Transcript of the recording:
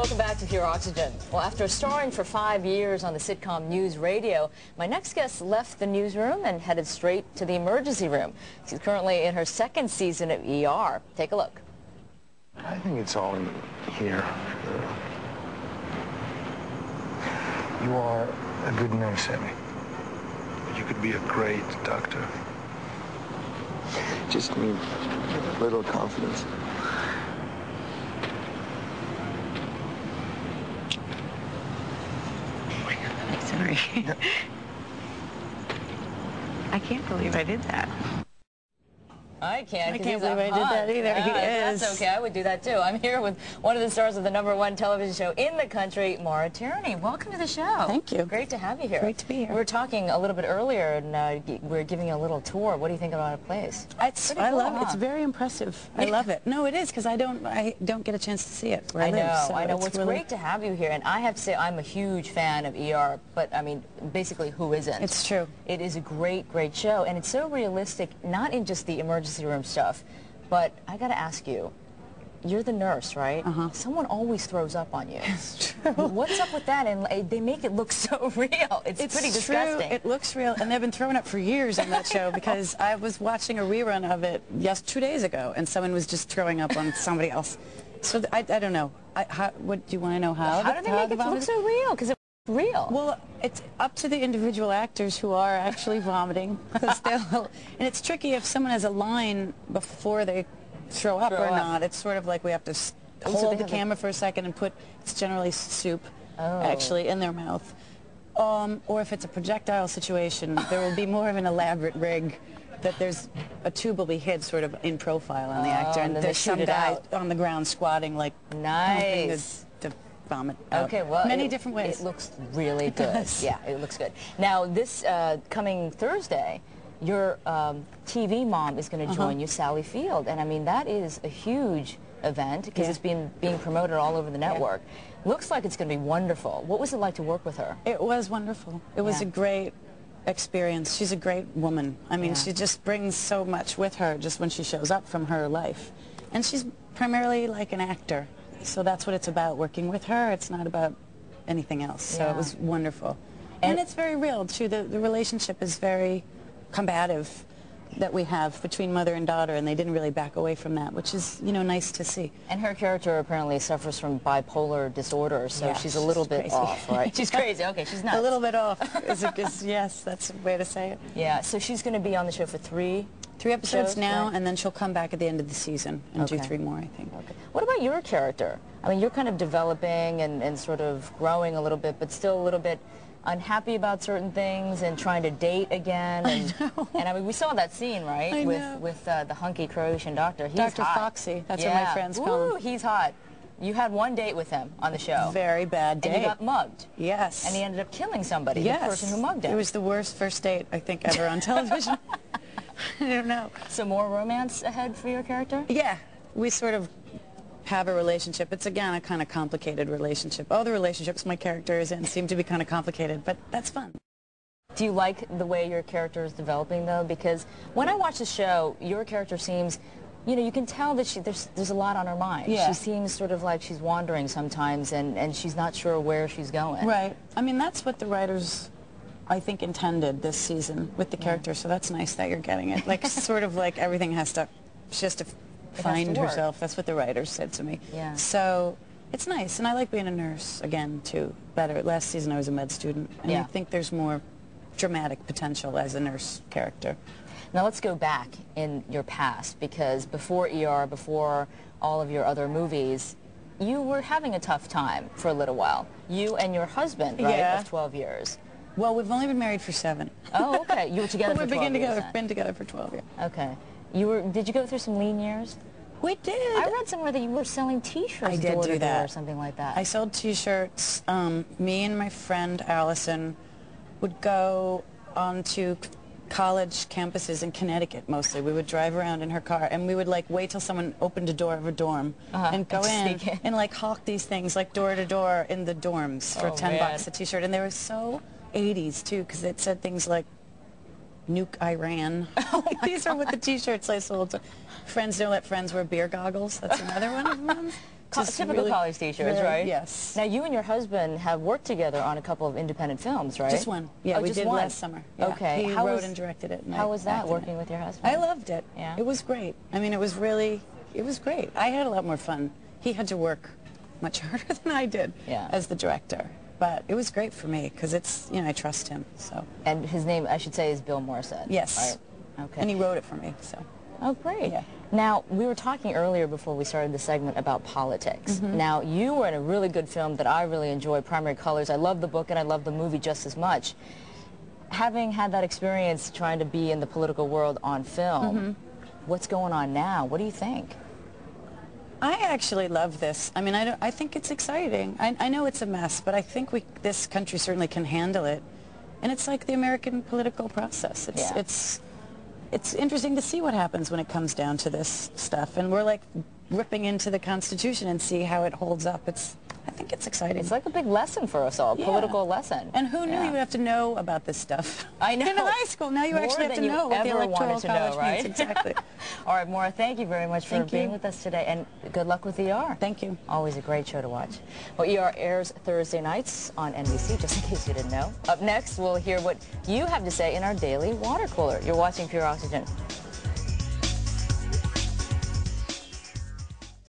Welcome back to Pure Oxygen. Well, after starring for 5 years on the sitcom News Radio, my next guest left the newsroom and headed straight to the emergency room. She's currently in her second season of ER. Take a look. I think it's all in here. You are a good nurse, Emmy. But you could be a great doctor. Just need a little confidence. Sorry. I can't believe I did that. I can't believe I did that either. He is. That's okay. I would do that too. I'm here with one of the stars of the #1 television show in the country, Maura. Welcome to the show. Thank you. Great to have you here. Great to be here. We were talking a little bit earlier, and we were giving you a little tour. What do you think about a place? I love it. It's very impressive. I love it. No, it is, because I don't get a chance to see it where I live. So I know. Well, it's really great to have you here, and I have to say I'm a huge fan of ER. But I mean, basically, who isn't? It's true. It is a great show, and it's so realistic, not in just the emergency room stuff. But I got to ask you, you're the nurse, right? Someone always throws up on you. It's true. What's up with that? And they make it look so real. It's pretty disgusting. True. It looks real, and they've been throwing up for years on that show, because I was watching a rerun of it 2 days ago, and someone was just throwing up on somebody else. So I don't know. What do you want to know? How do they make it look so real? Because it's real. Well, it's up to the individual actors who are actually vomiting. And it's tricky if someone has a line before they throw up or not. It's sort of like we have to hold the camera for a second and put, it's generally soup, actually, in their mouth. Or if it's a projectile situation, there will be more of an elaborate rig that there's a tube will be hid sort of in profile on the actor, and there's some guy on the ground squatting, like, pumping the vomit out. Okay, well, many different ways. It looks really good. Yeah, it looks good. Now, this coming Thursday, your TV mom is going to join you, Sally Field, and I mean, that is a huge event, because it's being promoted all over the network. Looks like it's going to be wonderful. What was it like to work with her? It was wonderful. It was a great experience. She's a great woman. I mean, she just brings so much with her just when she shows up from her life. And she's primarily like an actor, so that's what it's about, working with her. It's not about anything else, so it was wonderful. And it's very real, too. The relationship is very combative that we have between mother and daughter, and they didn't really back away from that, which is, you know, nice to see. And her character apparently suffers from bipolar disorder, so she's a little bit off, right? She's crazy. Okay, she's nuts. A little bit off. Yes, that's a way to say it. Yeah, so she's going to be on the show for three episodes now, and then she'll come back at the end of the season and do 3 more, I think. Okay. What about your character? I mean, you're kind of developing and sort of growing a little bit, but still a little bit unhappy about certain things and trying to date again. And, I know. And I mean, we saw that scene, right? I with the hunky Croatian doctor. He's Dr. hot. Foxy. That's what my friends call him. He's hot. You had one date with him on the show. Very bad date. And you got mugged. Yes. And he ended up killing somebody, the person who mugged him. It was the worst first date, I think, ever on television. I don't know. So more romance ahead for your character? Yeah. We sort of have a relationship. It's, again, a kind of complicated relationship. All the relationships my character is in seem to be kind of complicated, but that's fun. Do you like the way your character is developing, though? Because when I watch the show, your character seems, you know, you can tell that there's a lot on her mind. Yeah. She seems sort of like she's wandering sometimes, and she's not sure where she's going. Right. I mean, that's what the writers, I think, intended this season with the character, so that's nice that you're getting it. Like, sort of like everything has to, she has to find herself. That's what the writers said to me. Yeah. So it's nice, and I like being a nurse again too. Better. Last season I was a med student, and I think there's more dramatic potential as a nurse character. Now let's go back in your past, because before ER, before all of your other movies, you were having a tough time for a little while. You and your husband, right, of 12 years. Well, we've only been married for 7. Oh, okay. You were together for 12 years. We've been together for 12 years. Okay. Did you go through some lean years? We did. I read somewhere that you were selling T-shirts. I did do that. Or something like that. I sold T-shirts. Me and my friend Allison would go onto college campuses in Connecticut mostly. We would drive around in her car, and we would like wait till someone opened a door of a dorm and go in and like hawk these things like door to door in the dorms for $10 a T-shirt. And they were so 80s too, because it said things like nuke Iran. These are what the T-shirts I sold. Friends don't let friends wear beer goggles. That's another one of them. Typical college T-shirts, right? Yes. Now, you and your husband have worked together on a couple of independent films, right? Just one. Yeah, we did last summer. Yeah. Okay. He wrote and directed it. And how was that, working with your husband? I loved it. Yeah. It was great. I mean, it was great. I had a lot more fun. He had to work much harder than I did as the director. But it was great for me because it's, you know, I trust him. So. And his name, I should say, is Bill Morissette. Yes. Right? Okay. And he wrote it for me. So. Oh, great. Yeah. Now, we were talking earlier before we started the segment about politics. Now, you were in a really good film that I really enjoyed, Primary Colors. I love the book and I love the movie just as much. Having had that experience trying to be in the political world on film, what's going on now? What do you think? I actually love this. I mean, I think it's exciting. I know it's a mess, but I think this country certainly can handle it. And it's like the American political process. It's interesting to see what happens when it comes down to this stuff. And we're like ripping into the Constitution and see how it holds up. I think it's exciting. It's like a big lesson for us all, political lesson. And who knew you would have to know about this stuff? I know. In high school, now you actually have to know what the Electoral College means. Exactly. All right, Maura, thank you very much for being with us today, and good luck with ER. Thank you. Always a great show to watch. Well, ER airs Thursday nights on NBC, just in case you didn't know. Up next, we'll hear what you have to say in our daily water cooler. You're watching Pure Oxygen.